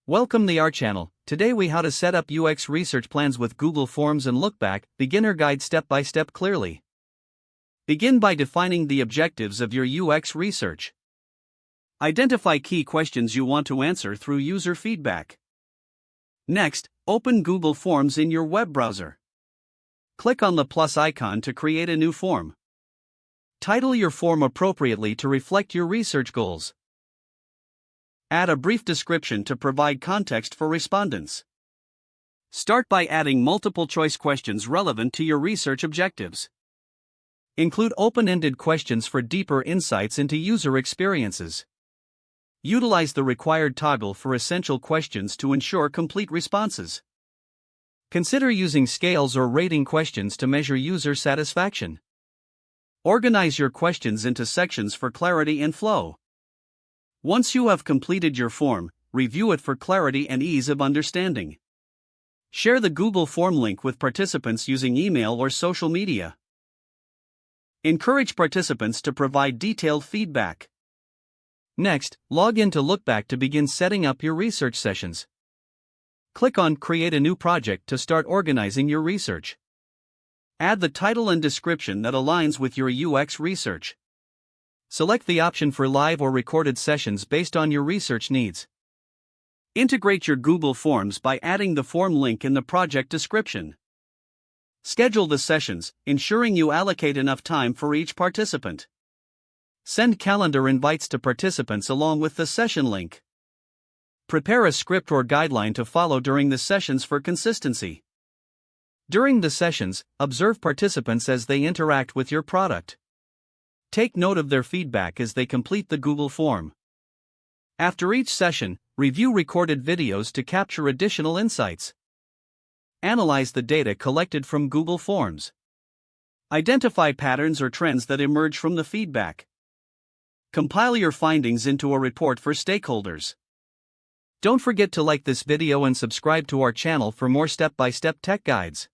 Welcome to our channel. Today we how to set up UX research plans with Google Forms and Lookback, beginner guide step by step clearly. Begin by defining the objectives of your UX research. Identify key questions you want to answer through user feedback. Next, open Google Forms in your web browser. Click on the plus icon to create a new form. Title your form appropriately to reflect your research goals. Add a brief description to provide context for respondents. Start by adding multiple choice questions relevant to your research objectives. Include open-ended questions for deeper insights into user experiences. Utilize the required toggle for essential questions to ensure complete responses. Consider using scales or rating questions to measure user satisfaction. Organize your questions into sections for clarity and flow. Once you have completed your form, review it for clarity and ease of understanding. Share the Google Form link with participants using email or social media. Encourage participants to provide detailed feedback. Next, log in to Lookback to begin setting up your research sessions. Click on Create a new project to start organizing your research. Add the title and description that aligns with your UX research. Select the option for live or recorded sessions based on your research needs. Integrate your Google Forms by adding the form link in the project description. Schedule the sessions, ensuring you allocate enough time for each participant. Send calendar invites to participants along with the session link. Prepare a script or guideline to follow during the sessions for consistency. During the sessions, observe participants as they interact with your product. Take note of their feedback as they complete the Google form. After each session, review recorded videos to capture additional insights. Analyze the data collected from Google Forms. Identify patterns or trends that emerge from the feedback. Compile your findings into a report for stakeholders. Don't forget to like this video and subscribe to our channel for more step-by-step tech guides.